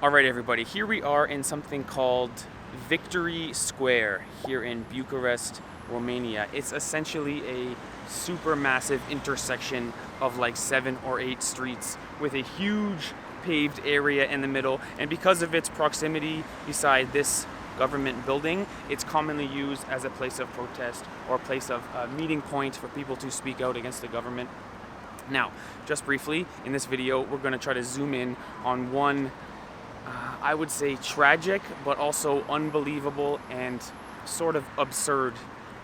All right, everybody, here we are in something called Victory Square here in Bucharest, Romania. It's essentially a super massive intersection of like 7 or 8 streets with a huge paved area in the middle. And because of its proximity beside this government building, it's commonly used as a place of protest or a place of meeting point for people to speak out against the government. Now, just briefly, in this video, we're going to try to zoom in on one I would say tragic, but also unbelievable and sort of absurd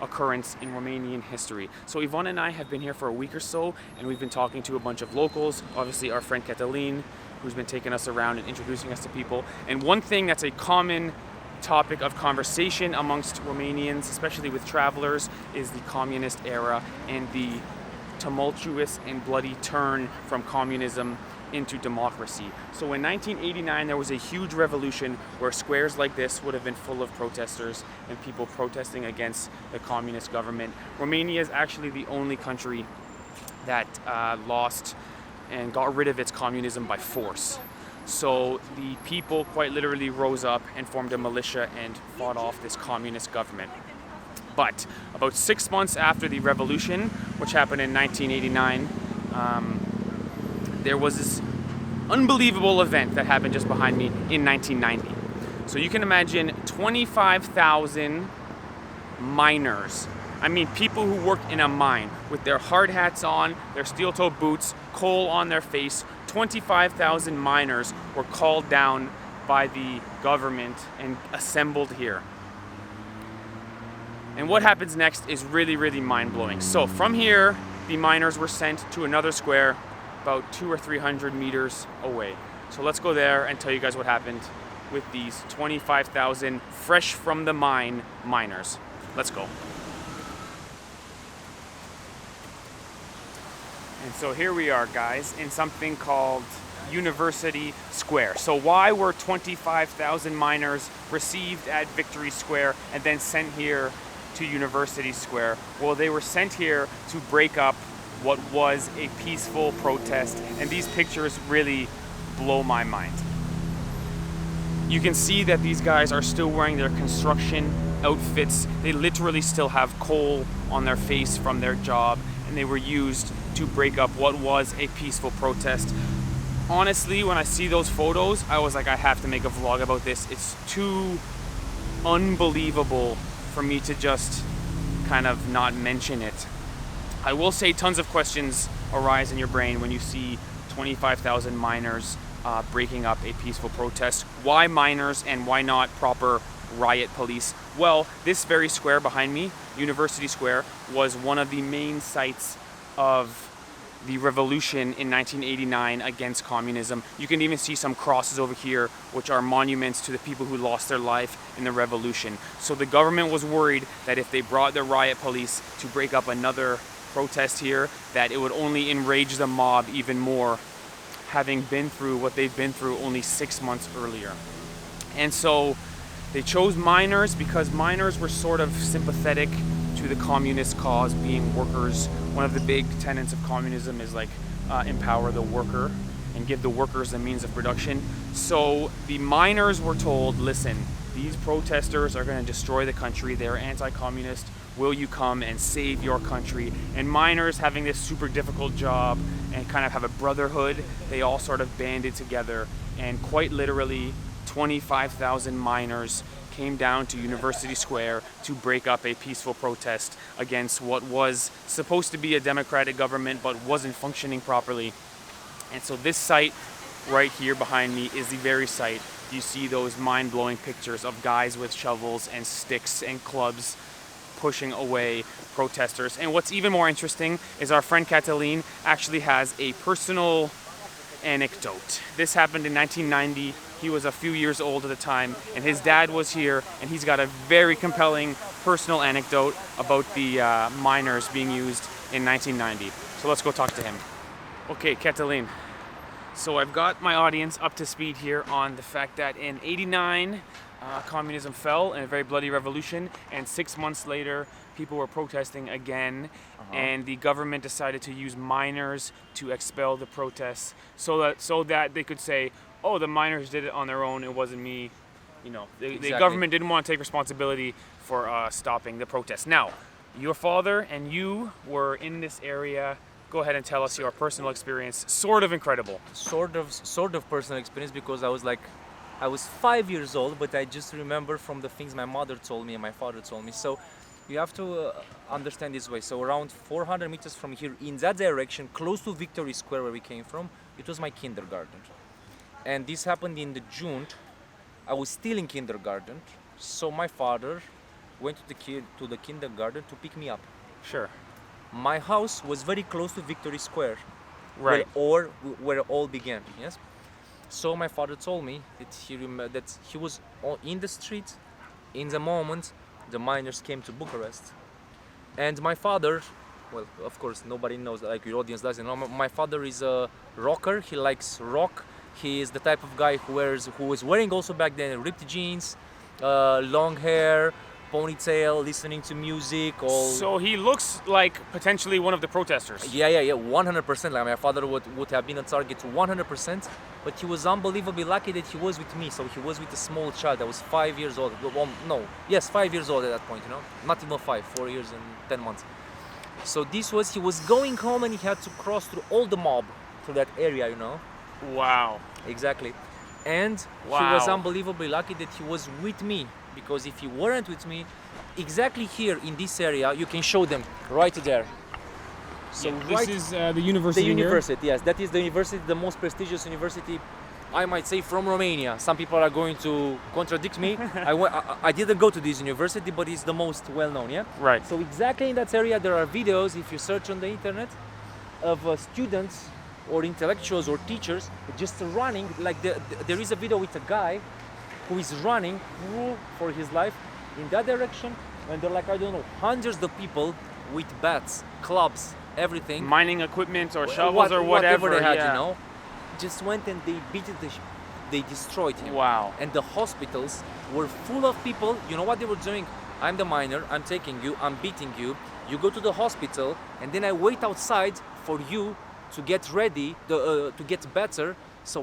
occurrence in Romanian history. So Yvonne and I have been here for a week or so, and we've been talking to a bunch of locals, obviously our friend Catalin, who's been taking us around and introducing us to people. And one thing that's a common topic of conversation amongst Romanians, especially with travelers, is the communist era and the tumultuous and bloody turn from communism into democracy. So in 1989 there was a huge revolution where squares like this would have been full of protesters and people protesting against the communist government. Romania is actually the only country that lost and got rid of its communism by force. So the people quite literally rose up and formed a militia and fought off this communist government. But about 6 months after the revolution, which happened in 1989, there was this unbelievable event that happened just behind me in 1990. So you can imagine 25,000 miners. I mean, people who work in a mine with their hard hats on, their steel-toe boots, coal on their face. 25,000 miners were called down by the government and assembled here. And what happens next is really, really mind-blowing. So from here, the miners were sent to another square about 200 or 300 meters away. So let's go there and tell you guys what happened with these 25,000 fresh from the mine miners. Let's go. And so here we are, guys, in something called University Square. So why were 25,000 miners received at Victory Square and then sent here to University Square? Well, they were sent here to break up what was a peaceful protest, and these pictures really blow my mind. You can see that these guys are still wearing their construction outfits. They literally still have coal on their face from their job, and they were used to break up what was a peaceful protest. Honestly, when I see those photos, I was like, I have to make a vlog about this. It's too unbelievable for me to just kind of not mention it. I will say tons of questions arise in your brain when you see 25,000 miners breaking up a peaceful protest. Why miners and why not proper riot police? Well, this very square behind me, University Square, was one of the main sites of the revolution in 1989 against communism. You can even see some crosses over here, which are monuments to the people who lost their life in the revolution. So the government was worried that if they brought the riot police to break up another protest here, that it would only enrage the mob even more, having been through what they've been through only 6 months earlier. And so they chose miners because miners were sort of sympathetic to the communist cause, being workers. One of the big tenets of communism is like empower the worker and give the workers the means of production. So the miners were told, listen, these protesters are going to destroy the country. They're anti-communist. Will you come and save your country? And miners, having this super difficult job and kind of have a brotherhood, they all sort of banded together, and quite literally 25,000 miners came down to University Square to break up a peaceful protest against what was supposed to be a democratic government but wasn't functioning properly. And so this site right here behind me is the very site you see those mind-blowing pictures of guys with shovels and sticks and clubs pushing away protesters. And what's even more interesting is our friend Catalin actually has a personal anecdote. This happened in 1990. He was a few years old at the time, and his dad was here, and he's got a very compelling personal anecdote about the miners being used in 1990. So let's go talk to him. Okay, Catalin. So I've got my audience up to speed here on the fact that in '89, communism fell in a very bloody revolution, and 6 months later, people were protesting again, and the government decided to use miners to expel the protests so that they could say, oh, the miners did it on their own, it wasn't me. You know, the Exactly. government didn't want to take responsibility for stopping the protests. Now, your father and you were in this area. Go ahead and tell us your personal experience. Sort of incredible. Sort of personal experience, because I was 5 years old, but I just remember from the things my mother told me and my father told me. So you have to understand this way. So around 400 meters from here, in that direction, close to Victory Square where we came from, it was my kindergarten. And this happened in the June. I was still in kindergarten, so my father went to the kindergarten to pick me up. Sure. My house was very close to Victory Square, Right. where it all began. Yes. So my father told me that he was in the street in the moment the miners came to Bucharest, and my father, well, of course nobody knows, like your audience doesn't know. My father is a rocker. He likes rock. He is the type of guy who was wearing also back then ripped jeans, long hair, ponytail, listening to music. So he looks like potentially one of the protesters. Yeah, 100%. Like my father would have been a target 100%, but he was unbelievably lucky that he was with me. So he was with a small child. I was 5 years old. Well, no, yes, 5 years old at that point. You know, not even 5, 4 years and 10 months. So he was going home and he had to cross through all the mob through that area. You know. Wow. Exactly. And he was unbelievably lucky that he was with me, because if he weren't with me, exactly here in this area, you can show them right there. So This is the university. the university, yes, that is the university, the most prestigious university, I might say, from Romania. Some people are going to contradict me. I didn't go to this university, but it's the most well-known, yeah? Right. So exactly in that area, there are videos, if you search on the internet, of students or intellectuals or teachers just running. Like there is a video with a guy who is running for his life in that direction, and there are, like, I don't know, hundreds of people with bats, clubs, everything, Mining equipment or shovels or whatever they had, yeah. you know, just went and they beat it, they destroyed him. Wow. And the hospitals were full of people. You know what they were doing? I'm the miner, I'm taking you, I'm beating you, you go to the hospital, and then I wait outside for you to get ready, to get better, so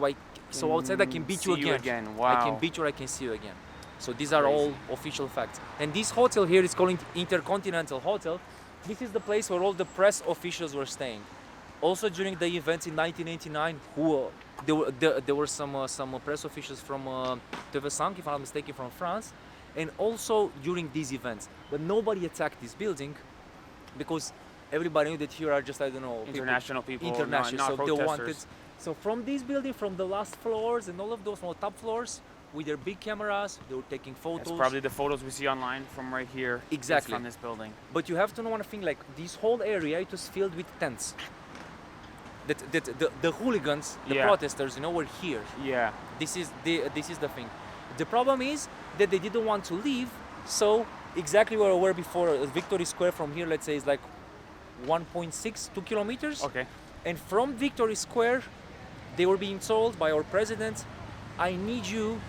outside I can beat See you you again. again. Wow. I can beat you or I can see you again. So these are all official facts. And this hotel here is called Intercontinental Hotel. This is the place where all the press officials were staying. Also during the events in 1989, there were some press officials from TV5, if I'm not mistaken, from France, and also during these events. But nobody attacked this building because everybody knew that here are just, I don't know, International people, international, not so they wanted. protesters. So from this building, from the last floors and all of those, from the top floors, with their big cameras, they were taking photos. That's probably the photos we see online from right here. Exactly. From this building. But you have to know one thing, like this whole area, it was filled with tents. The hooligans, the protesters, you know, were here. Yeah. This is the thing. The problem is that they didn't want to leave, so exactly where we were before, Victory Square from here, let's say, is like 2 kilometers. Okay. And from Victory Square, they were being told by our president, I need you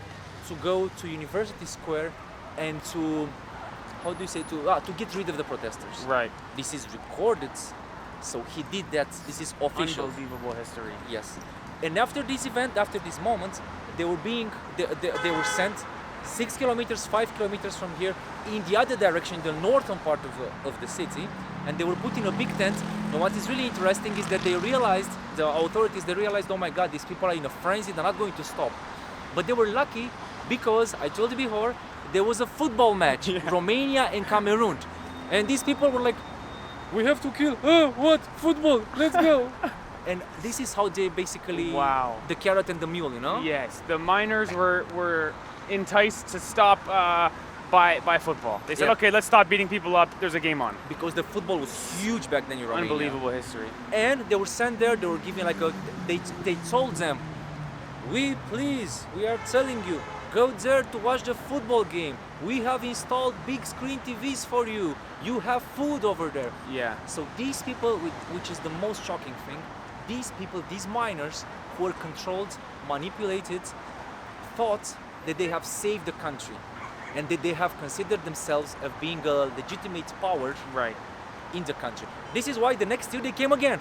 to go to University Square and to, how do you say, to get rid of the protesters. Right. This is recorded, so he did that. This is official. Unbelievable history. Yes. And after this event, after this moment, they were sent 6 kilometers, 5 kilometers from here in the other direction, the northern part of the city, and they were put in a big tent. And what is really interesting is that the authorities realized, oh my God, these people are in a frenzy, they're not going to stop. But they were lucky because, I told you before, there was a football match, Romania and Cameroon. And these people were like, we have to kill, what, football, let's go. And this is how they basically, the carrot and the mule, you know? Yes, the miners were enticed to stop by football. They said, okay, let's stop beating people up, there's a game on. Because the football was huge back then in Romania. Unbelievable history. And they were sent there, they were giving like they told them, we are telling you, go there to watch the football game. We have installed big screen TVs for you. You have food over there. Yeah. So these people, which is the most shocking thing, these miners who were controlled, manipulated, thought that they have saved the country and that they have considered themselves as being a legitimate power in the country. This is why the next year they came again.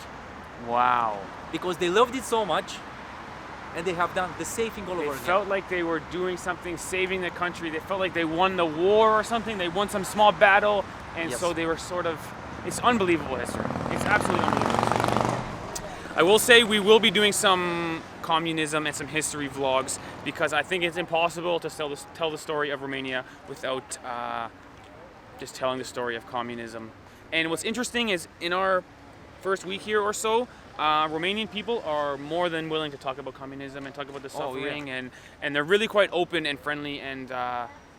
Wow. Because they loved it so much and they have done the same thing all They over again. felt like they were doing something, saving the country. They felt like they won the war or something. They won some small battle, and Yes. so they were sort of. It's unbelievable history. It's absolutely unbelievable history. I will say we will be doing some communism and some history vlogs because I think it's impossible to tell the story of Romania without just telling the story of communism. And what's interesting is in our first week here or so, Romanian people are more than willing to talk about communism and talk about the suffering, and they're really quite open and friendly and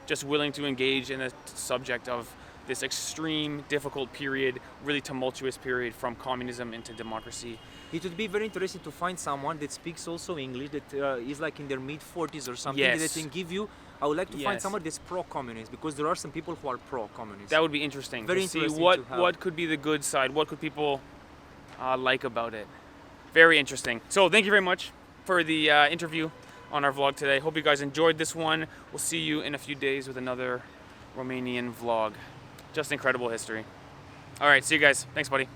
just willing to engage in the subject of this extreme, difficult period, really tumultuous period from communism into democracy. It would be very interesting to find someone that speaks also English, that is like in their mid-40s or something, Yes. that can give you. I would like to find Yes. someone that's pro-communist, because there are some people who are pro-communist. That would be interesting Very to see interesting what to have. what could be the good side, what could people like about it. Very interesting. So thank you very much for the interview on our vlog today. Hope you guys enjoyed this one. We'll see you in a few days with another Romanian vlog. Just incredible history. All right, see you guys. Thanks, buddy.